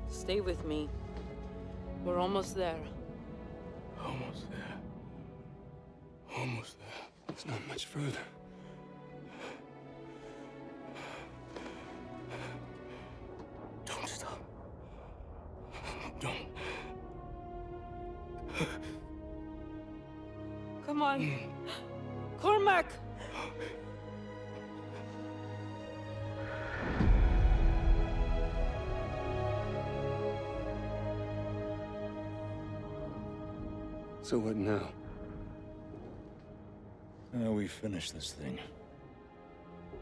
Stay with me. We're almost there. Almost there. Almost there. It's not much further. Don't stop. Don't. Come on. Cormac! So what now? Now we finish this thing.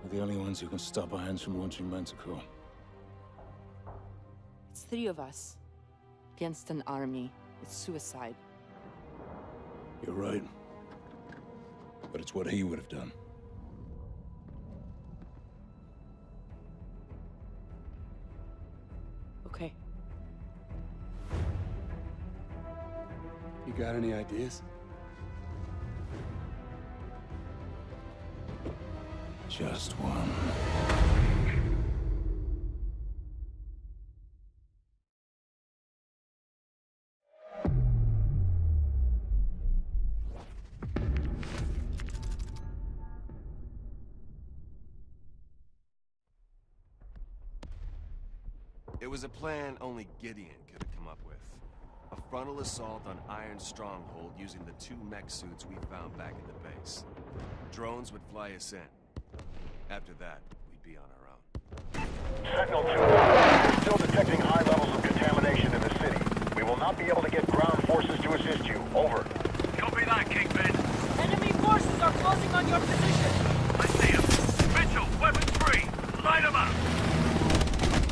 We're the only ones who can stop Irons from launching Manticore. It's 3 of us. Against an army. It's suicide. You're right. But it's what he would have done. Okay. You got any ideas? Just one. It was a plan only Gideon could have come up with. A frontal assault on Iron's stronghold using the 2 mech suits we found back in the base. Drones would fly us in. After that, we'd be on our own. Sentinel 2-1, we're still detecting high levels of contamination in the city. We will not be able to get ground forces to assist you. Over. Copy that, Kingpin. Enemy forces are closing on your position. I see him. Mitchell, weapons free. Light him up.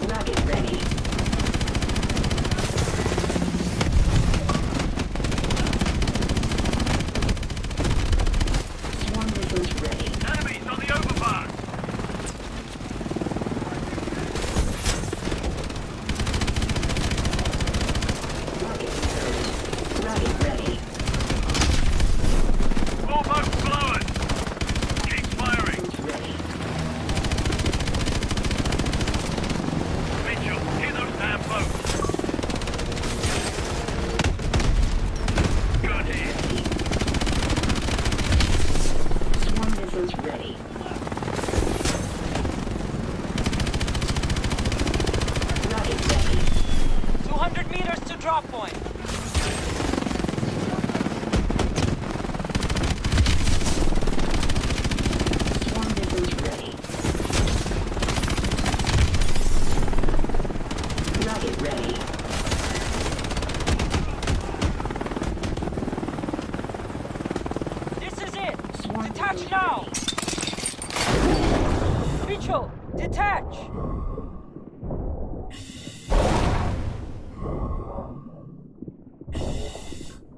Rocket ready. Swarm missiles ready. Enemies on the overpass. Rocket ready. All boats blowing. Keep firing. Ready. Mitchell, hit those damn boats. Good hit. Swarm missiles ready. Rocket ready. 200 meters to drop point. Swarm missiles ready. Rocket ready. This is it. Swarm Detach missiles now. ready. Mitchell, detach.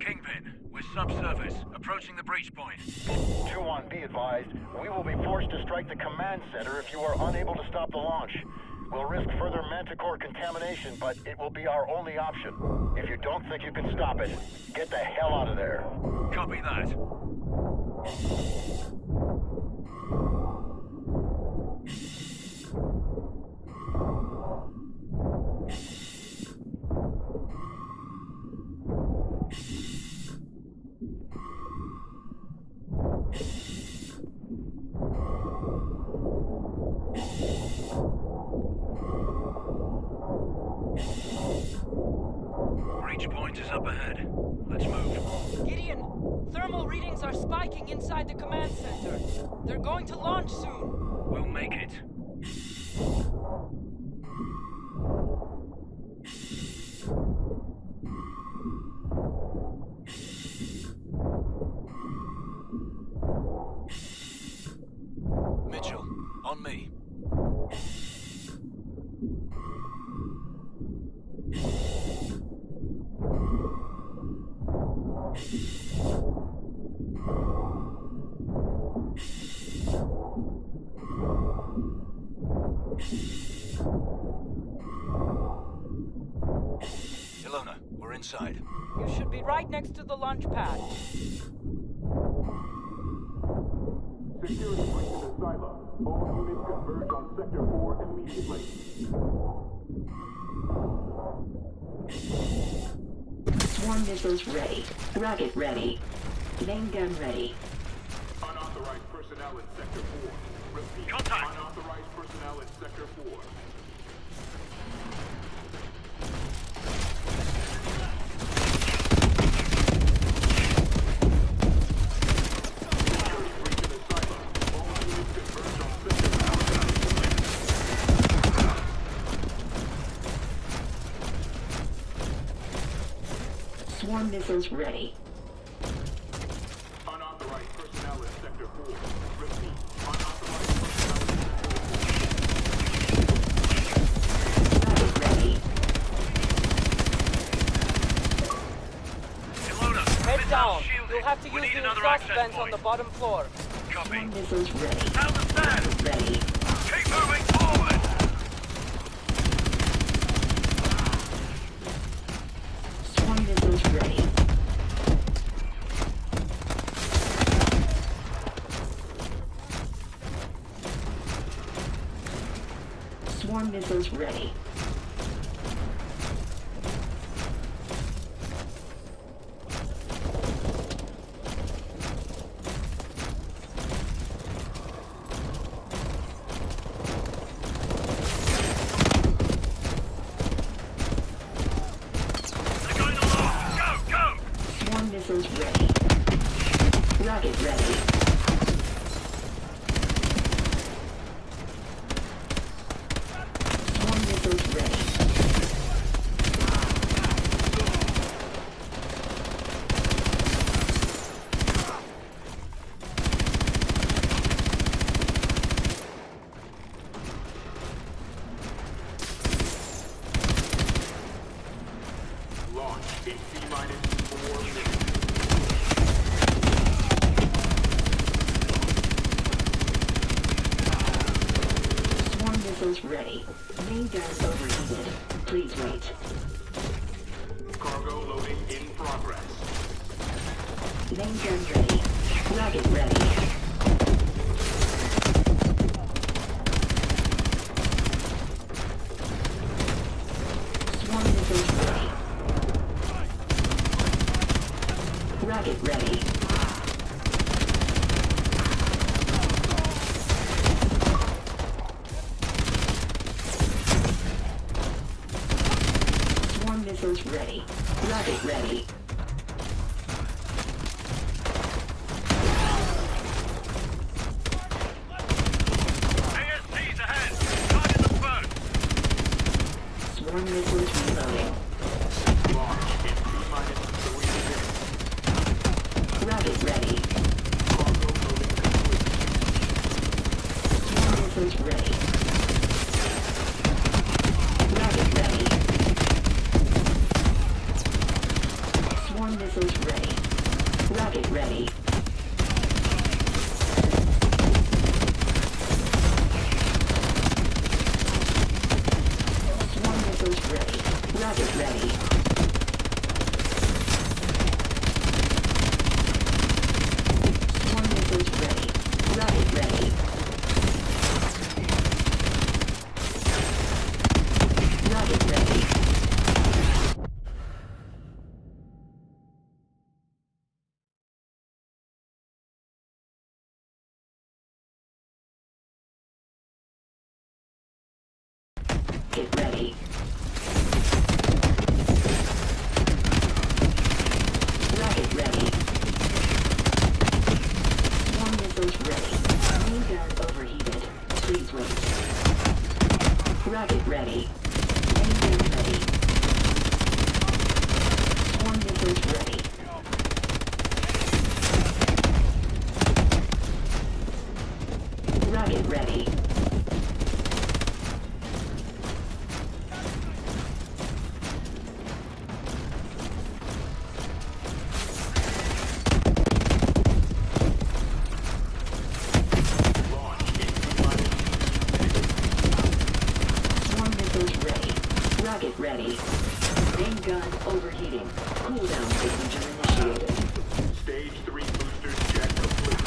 Kingpin, we're subsurface, approaching the breach point. 2-1, be advised. We will be forced to strike the command center if you are unable to stop the launch. We'll risk further Manticore contamination, but it will be our only option. If you don't think you can stop it, get the hell out of there. Copy that. Breach point is up ahead. Let's move. Gideon, thermal readings are spiking inside the command center. They're going to launch soon. We'll make it. Mitchell, on me. Ilona, we're inside. You should be right next to the launch pad. Security breach in the silo. All units converge on Sector 4 immediately. Swarm missiles ready. Rocket ready. Main gun ready. Unauthorized personnel in Sector 4. Repeat. Contact. Unauthorized personnel in Sector 4. Security breach in the silo. All units converge on Sector 4. Swarm missiles ready. Unauthorized personnel in Sector 4. Repeat. Unauthorized personnel in Rocket ready. Ilona, Head missiles down. shielded. You'll have to We use need the another exhaust access vents on point. the bottom floor. Copy. Swarm missiles ready. Understand. Rocket ready. Keep moving forward. Swarm missiles ready. Swarm missiles ready. They're going along. Go, go. Swarm missiles ready. Rocket ready. Swarm missiles ready. Launch in T-minus 4 minutes. Swarm missiles ready. Main guns overheated. Please wait. Cargo loading in progress. Main gun ready. Rocket ready. Swarm missiles ready. Rocket ready. Swarm missiles ready. Rocket ready. AST's ahead. Target them first. Swarm missiles reloading. Launch in T-minus 3 minutes. Rocket ready. Cargo loading complete. Swarm missiles ready. Rocket ready. Swarm missiles ready. Rocket ready. Swarm missiles ready. Rocket ready. Swarm missiles ready. Rocket ready. Rocket ready. Get ready. Rocket ready. Swarm missiles ready. Main gun overheated. Please wait. Rocket ready. Main gun ready. Swarm missiles ready. Rocket ready. Launch in T-minus Swarm missiles ready. Rocket ready. Main gun overheating. Cooldown procedure initiated. Stage 3 boosters jet complete.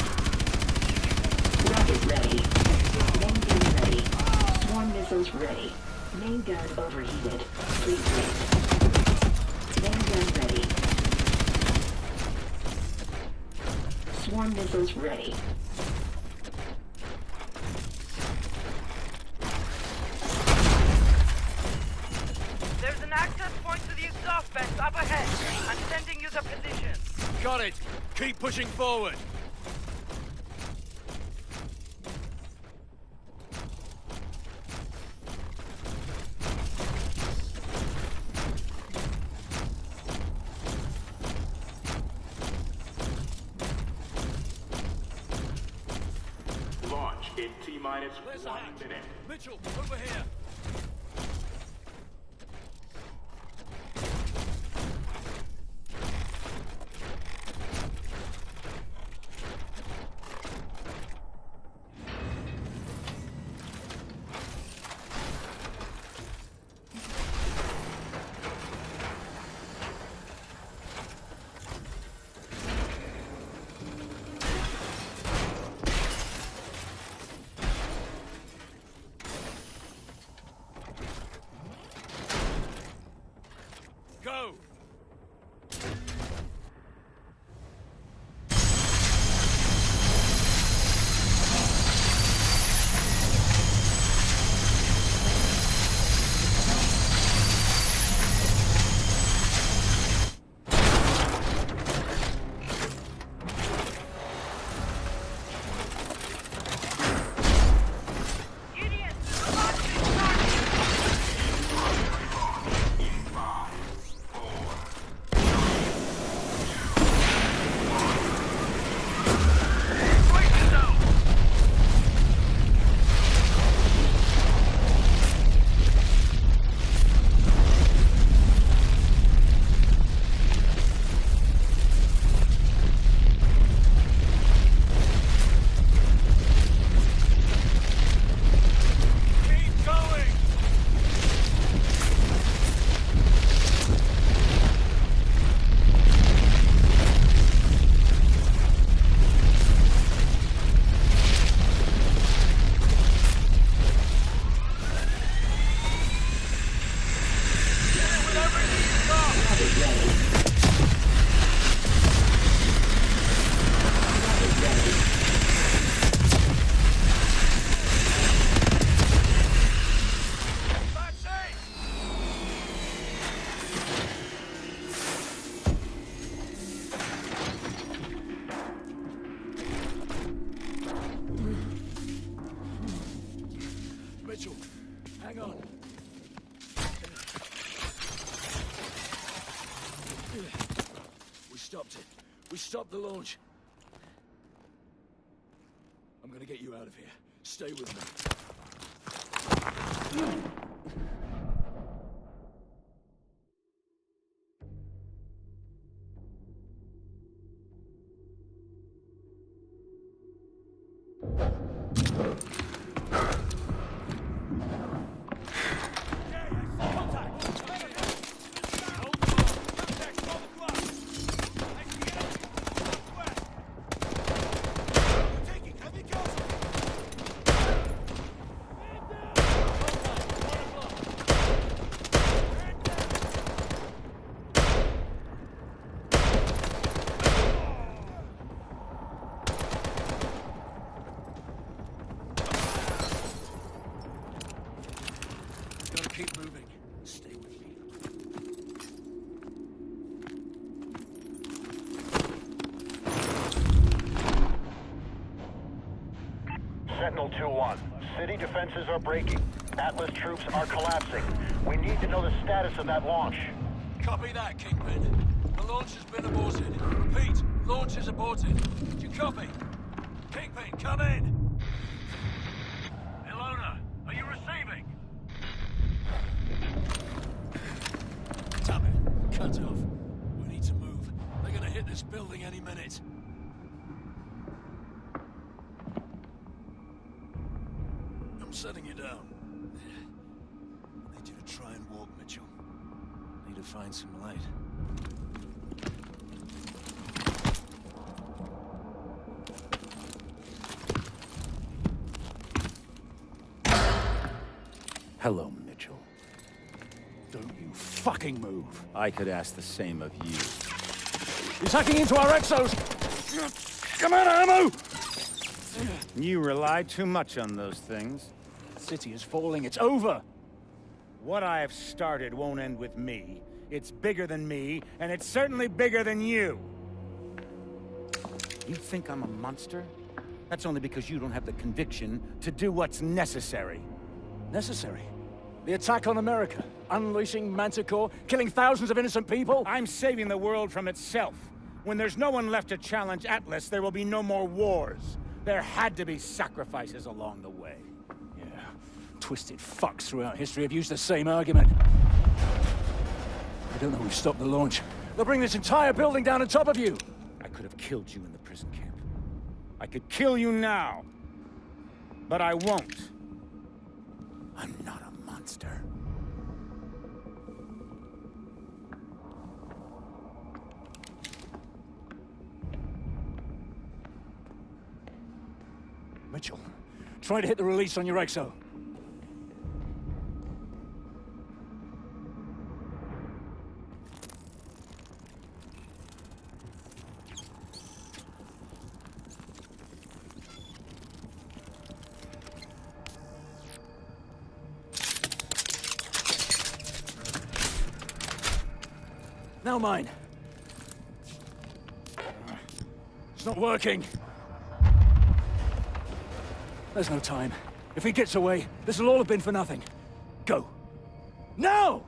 Rocket ready. Main gun ready. Swarm missiles ready. Main gun overheated. Please wait. Main gun ready. Swarm missiles ready. There's an access point to the exhaust vents up ahead. I'm sending you the position. Got it. Keep pushing forward. Launch in T-minus Where's 1 the hatch? minute. Mitchell, over here. Go! Gideon, the launch is starting. Keep going! Rocket ready. Rocket ready. That's it! Mitchell, hang on. We stopped it. We stopped the launch. I'm gonna get you out of here. Stay with me. Gotta keep moving. Stay with me. Sentinel 2-1. City defenses are breaking. Atlas troops are collapsing. We need to know the status of that launch. Copy that, Kingpin. The launch has been aborted. Repeat, launch is aborted. Do you copy? Kingpin, come in! Ilona, are you receiving? Damn it, cut off. We need to move. They're gonna hit this building any minute. I'm setting you down. I need you to try and walk, Mitchell. Need to find some light. Hello, Mitchell. fucking move. I could ask the same of you. He's hacking into our exos! Come on, ammo! You rely too much on those things. The city is falling, it's over! What I have started won't end with me. It's bigger than me, and it's certainly bigger than you! You think I'm a monster? That's only because you don't have the conviction to do what's necessary. Necessary? The attack on America, unleashing Manticore, killing thousands of innocent people? I'm saving the world from itself. When there's no one left to challenge Atlas, there will be no more wars. There had to be sacrifices along the way. Yeah, twisted fucks throughout history have used the same argument. I don't know who stopped the launch. They'll bring this entire building down on top of you. I could have killed you in the prison camp. I could kill you now. But I won't. I'm not a monster. Mitchell, try to hit the release on your exo. Now mine. It's not working. There's no time. If he gets away, this will all have been for nothing. Go. Now!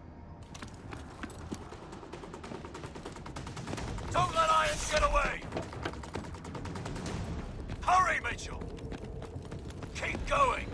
Don't let Irons get away! Hurry, Mitchell! Keep going!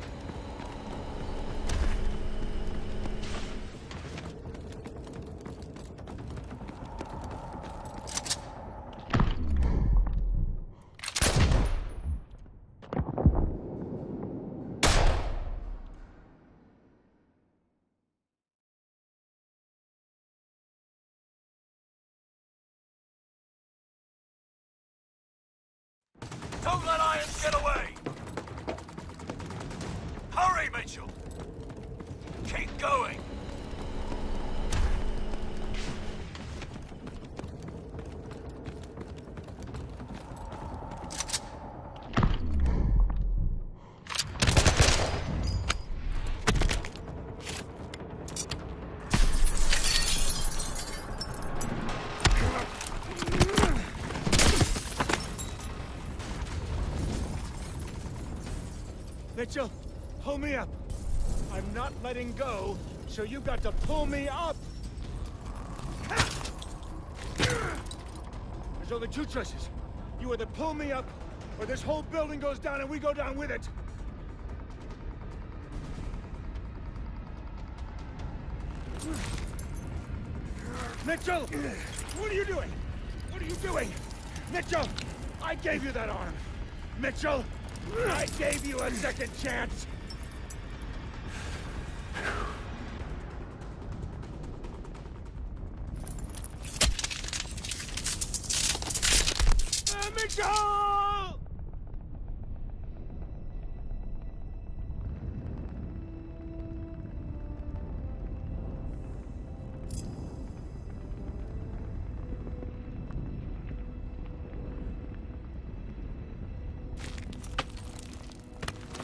Don't let Irons get away! Hurry, Mitchell! Keep going! Mitchell, hold me up. I'm not letting go, so you got to pull me up. There's only two choices. You either pull me up, or this whole building goes down and we go down with it. Mitchell! What are you doing? What are you doing? Mitchell! I gave you that arm! Mitchell! I gave you a second chance! Mitchell!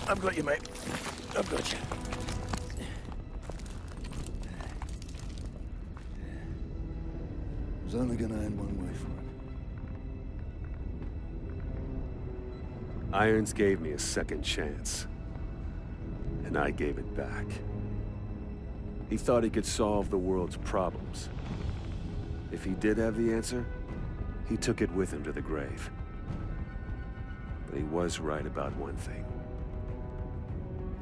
I've got you, mate. I've got you. It was only gonna end one way for him. Irons gave me a second chance, and I gave it back. He thought he could solve the world's problems. If he did have the answer, he took it with him to the grave. But he was right about one thing.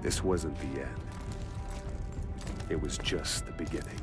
This wasn't the end. It was just the beginning.